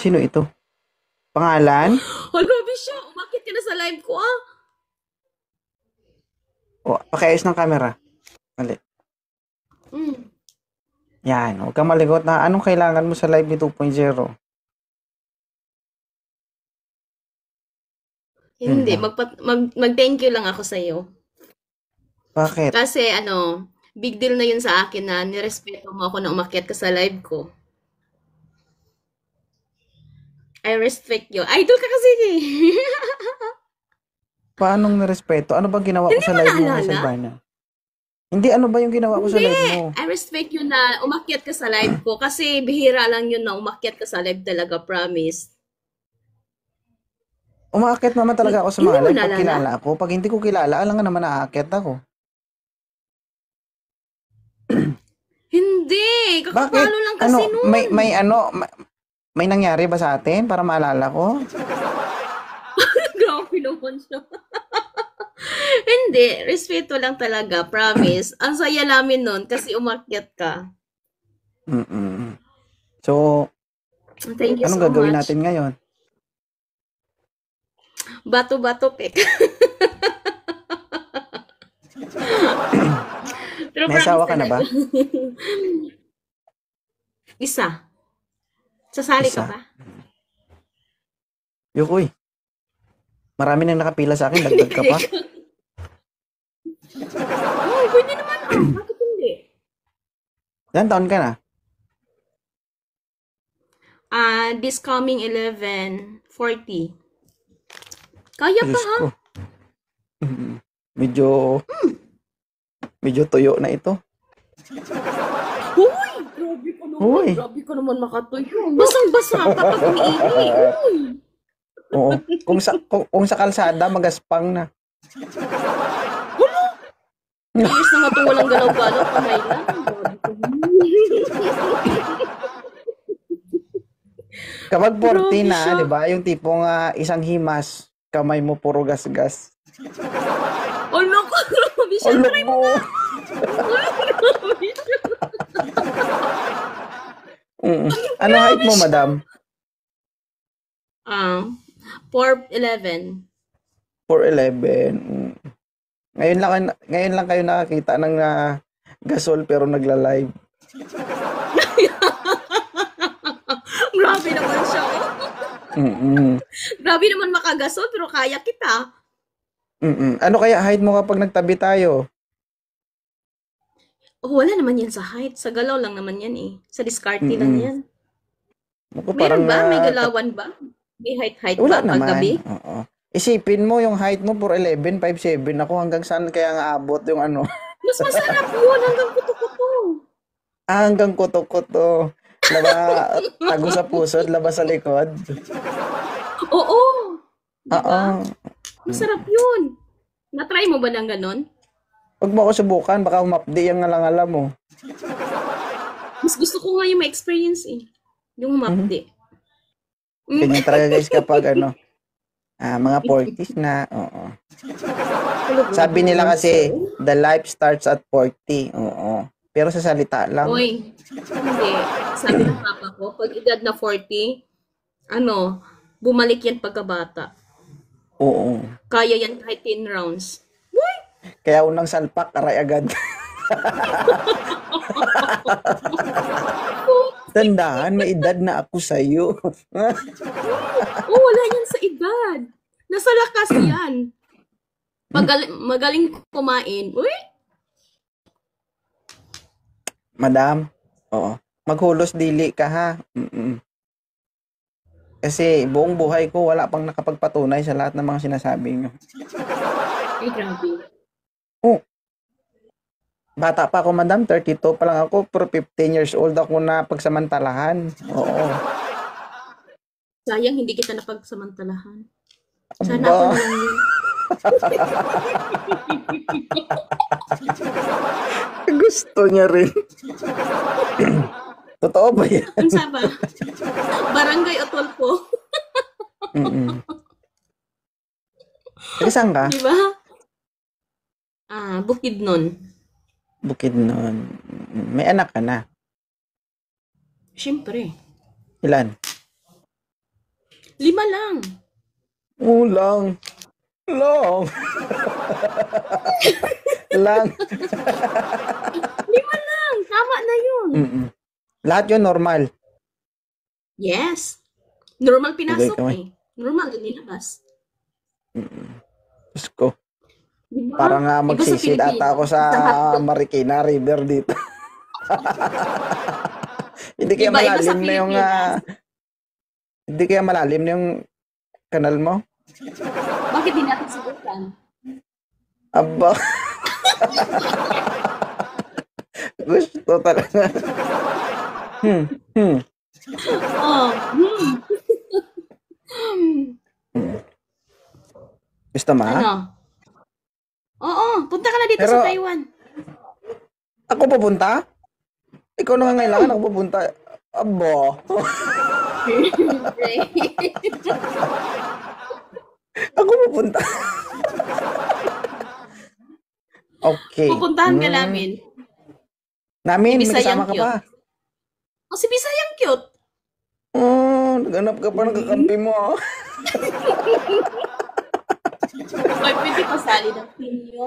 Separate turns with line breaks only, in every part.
Sino ito? Pangalan?
Oh, grabe siya. Umakit ka na sa live ko, ah.
O, pakiayos ng camera. Mali.
Mm.
Yan, huwag kang maligot na anong kailangan mo sa live ni 2.0. Yun
Hindi,
lang.
mag-thank you lang ako sa'yo.
Bakit?
Kasi big deal na yun sa akin na nirespeto mo ako na umakyat ka sa live ko. I respect you. Idol ka kasi eh.
Paanong nirespeto? Ano ba ginawa ko
Hindi
sa
mo
live mo, Miss
naalala?
Albana? Hindi, ano ba yung ginawa ko sa
Hindi.
live mo?
I respect you na umakyat ka sa live ko kasi bihira lang yun na umakyat ka sa live talaga, promise.
Umaakit naman talaga ako sa
Hindi
mga
mo
live pag
naalala?
kilala ako. Pag hindi ko kilala, alam nga naman naaakit ako.
Hindi.
Bakit?
Kakapalo lang kasi
Ano,
nun.
may nangyari ba sa atin para maalala ko?
Grabe naman siya. Hindi. Respeto lang talaga, promise. Ang saya namin nun kasi umakyat ka.
Mm-mm. So,
Thank you
anong
so
gagawin
much.
natin ngayon?
Bato-bato, pek. Pero
May
promise
asawa ka na
talaga.
ba?
Isa. Sasali ka
Isa.
ba?
Yukoy, marami nang nakapila sa akin, dagdag ka pa.
Oh, pwede naman ah. Bakit hindi?
Ilan taon ka na?
This coming 11/40. Kaya
Ay,
pa
Diyos
ha?
ko. Medyo, medyo tuyo na ito.
Hoy! Grabe ka naman.
Uy,
Grabe ka naman makatuyo. Basang-basa ka pag umiihi. Uy!
oo. Kung sa kalsada, magaspang na.
Wala! Years na nga itong walang galaw-galaw. Kamay lang. Grabe ka.
Kapag 40
Grabe
na,
siya.
di ba? Yung tipong isang himas, kamay mo puro gasgas.
Ano ko? Grabe siya.
Olog
Try mo
mo!
nga. Grabe siya.
Ano height
Grabe
mo,
siya.
madam?
Ah, 4'11".
4'11". Ngayon lang kayo nakakita ng gasol pero nagla-live.
Grabe naman siya, oh.
Mm-mm.
Grabe naman makagasol, pero kaya kita.
Mm-mm. Ano kaya height mo kapag nagtabi tayo?
Oh, wala naman yan sa height. Sa galaw lang naman yan eh. Sa diskarte lang
Mm-mm.
yan.
Ako
Meron
parang
ba? May galawan ba? May height-height
wala
ba pag
naman.
gabi?
Oo. Isipin mo yung height mo 4'11", 5'7". Ako hanggang saan kaya nga abot yung ano?
Mas masarap yun hanggang kuto-kuto.
Hanggang kuto-kuto. Laba, tago sa puso, labas sa likod.
Oo. Di ba?
Oo.
Masarap yun. Na-try mo ba ng ganon?
Huwag mo ako subukan, baka umapdi yung ngalang-ngala mo.
Mas gusto ko nga yung ma-experience eh. Yung
Mhm.
humapdi. Mm.
Ganyan talaga guys kapag mga 40s na, oo.
Ano, grabe
Sabi nila
naman siya.
kasi, the life starts at 40, oo. Pero sa salita lang,
Uy, hindi. Sabi ng papa ko, pag edad na 40, bumalik yan pagkabata.
oo.
Kaya yan kahit 10 rounds.
Kaya unang salpak, aray agad. Tandaan, may edad na ako sa'yo.
Oh, wala yan sa edad. Nasa lakas yan. Magaling kumain. Uy,
Madam, oo. Maghulos dili ka ha. Mm-mm. Kasi buong buhay ko wala pang nakapagpatunay sa lahat ng mga sinasabi nyo.
ay grabe.
Oh, bata pa ako, madam. 32 pa lang ako. Pero 15 years old ako na pagsamantalahan. Oo.
Sayang hindi kita napagsamantalahan. Sana ako
Aba,
na lang yun.
gusto niya rin. Totoo ba yan?
Unsa ba? Barangay Otolpo.
Mm-mm. Taga saan ka?
Di ba? Bukidnon.
Bukidnon. May anak ka na.
Siyempre.
Ilan?
5 lang.
Lang. Long. Lang.
5 lang. Tama na yun.
Mm-mm. Lahat yun normal.
Yes. Normal
Tugay
pinasok
ka man.
eh. Normal din nilabas.
Diyos ko.
Diba?
Para nga
Iba sa
magsisid ata ako sa
Isang hotdog.
Marikina River dito. Hindi kaya
Iba sa
malalim na yung
Pilipinas.
hindi kaya malalim na yung kanal mo?
Bakit di natin subukan?
Aba. Gusto talaga. Hmm.
Oh.
Gusto mo?
Ano? Oo, punta ka na dito
Pero-
sa Taiwan.
Ako pupunta? Ikaw na nga ngailangan ako pupunta. Aba. Ako pupunta. Okay.
Pupuntahan ka namin.
Namin, may
Bisayang
kasama ka
cute.
pa.
Oh, si Bisayang cute.
Oh, naghanap ka pa ng kakampi mo. Ah.
Ay, pwede pasali ng team nyo.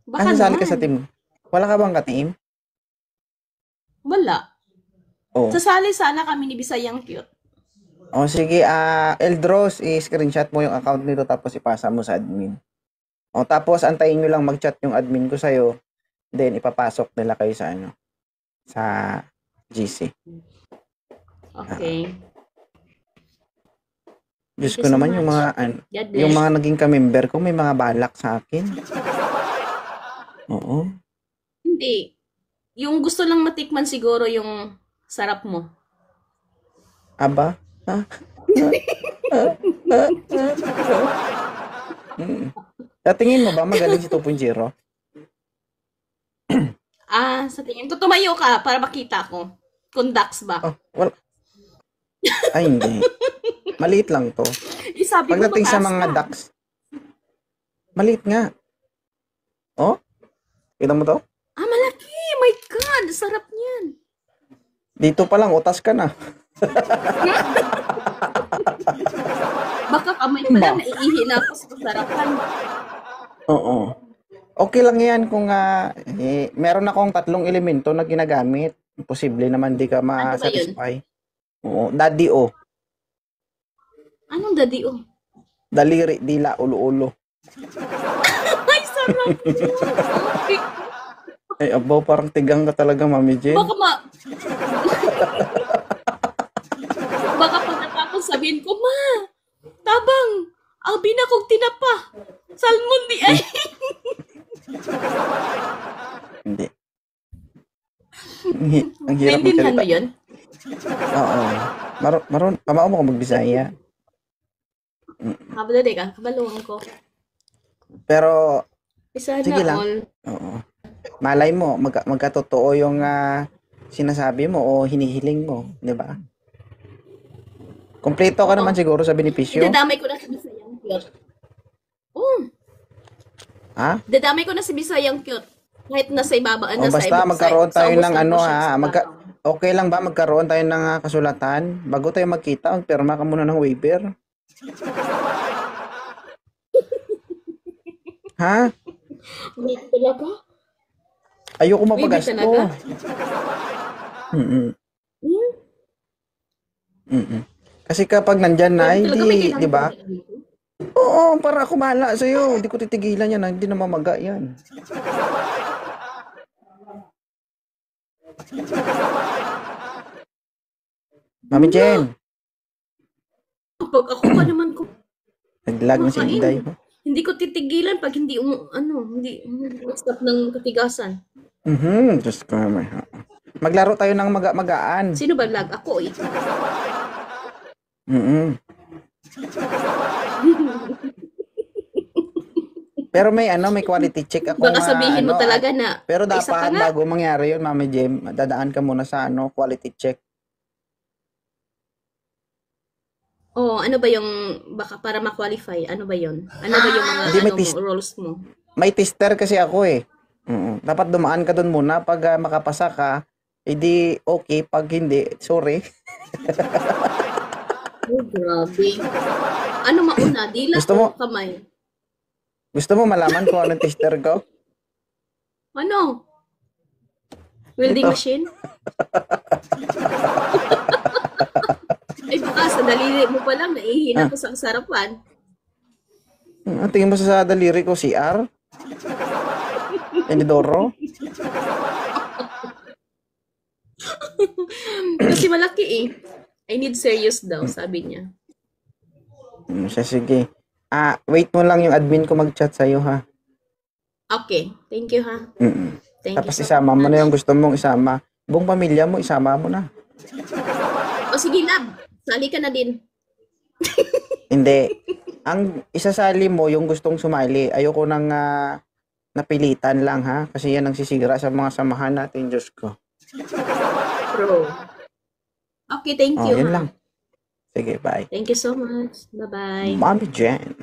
Baka
Sasali ka
naman.
sa team. Wala ka bang ka-team?
Wala.
Oh.
Sasali sana kami ni Bisayang cute.
Oh, sige. Eldros, i-screenshot mo yung account nito tapos ipasa mo sa admin. O, tapos antayin nyo lang mag-chat yung admin ko sa'yo. Then, ipapasok nila kayo sa sa GC.
Okay.
Diyos
Thank
ko
you so
naman yung
much.
mga,
God bless.
yung mga naging ka-member ko, may mga balak sa akin. Oo.
Hindi. Yung gusto lang matikman siguro yung sarap mo.
Aba? Ha? Sa tingin mo ba magaling si 2.0?
Sa tingin ko, tumayo ka para makita ko. Kung ducks ba.
Oh, wala. Ay, hindi. Maliit lang to.
Sabi ko
Pagdating sa
mataas
mga
ka.
ducks, maliit nga. Oh? Kita mo to?
Malaki! My God! Sarap niyan.
Dito pa lang, utas ka na.
Baka kamay pa lang, naiihi na ako sa kasarapan.
Oo. Okay lang yan kung meron akong 3 elemento na ginagamit. Posible naman di ka ma-satisfy. Oo. Daddy o.
Anong daddy oh?
Daliri, dila, ulo-ulo.
Ay, sarap!
Ay, abaw, parang tigang ka talaga, Mami Jen.
Baka pagkatapos sabihin ko, Ma! Tabang! Abi na kong tinapa! Salmon di ay!
Hindi. Ang hirap
Naintindihan mo
magsalita.
yun?
Oo. Pamao mo kung magbisaya.
Habla ka, kabaluhan ko.
Pero,
Isa
sige
na
lang.
all.
Oo. Malay mo, magkatotoo yung sinasabi mo o hinihiling mo, di ba? Kompleto ka naman siguro sa benepisyo.
Dadamay ko na si Bisayang cute. Oh,
Ha?
dadamay ko na si Bisayang cute. Kahit nasa ibaba,
O basta magkaroon tayo ng okay lang ba magkaroon tayo ng kasulatan bago tayo magkita, magpirma ka muna ng waiver. Ha?
Wait talaga?
Ayoko
Waiver
mapagasto.
talaga?
Mm.
Hmm?
Mm. Kasi kapag nandyan na,
Talaga may
hindi,
kailangan
di ba?
talaga dito?
Oo, para ako bahala sa'yo. Hindi ko titigilan yan. Hindi na mamaga yan. Mami Jen,
Pag ako pa naman ko,
naglag na si
Makain.
Inday.
hindi ko titigilan pag hindi, hindi stop ng katigasan.
Diyos ko naman. Maglaro tayo ng magaan.
Sino ba lag? Ako eh.
Pero may quality check ako.
Baka sabihin mo talaga na
Pero
isa ka
dapat
nga.
bago mangyari yun, Mami Jem, dadaan ka muna sa quality check.
Ano ba yung, baka para ma-qualify, ano ba yun? Ano ba yung mga
Hindi, may test.
rules mo?
May tester kasi ako eh. Dapat dumaan ka doon muna pag makapasa ka, edi okay, pag hindi, sorry.
Oh Grabe. Ano mauna? Dila
Gusto
o
mo,
kamay?
gusto mo malaman kung anong tester ko?
Ano? Welding
Ito.
machine? Ay baka sa daliri mo pa lang, naihina
Ah,
ko sa kasarapan.
ang tingin mo sa daliri ko, CR? Inidoro?
Kasi malaki eh. I need serious daw, sabi niya.
Sige. Wait mo lang yung admin ko mag-chat sa'yo, ha?
Okay. Thank you ha.
Mm.
Thank you
Tapos
so
isama mo na yung
much.
gusto mong isama. Buong pamilya mo, isama mo na.
O sige, love. Sali ka na din.
Hindi. Ang isasali mo yung gustong sumali. Ayoko nang napilitan lang, ha? Kasi yan ang sisira sa mga samahan natin, Diyos ko.
Pro. Okay, thank
Oh,
you
yun
ha.
lang. Sige, bye.
Thank you so much. Bye-bye.
Mommy Jen.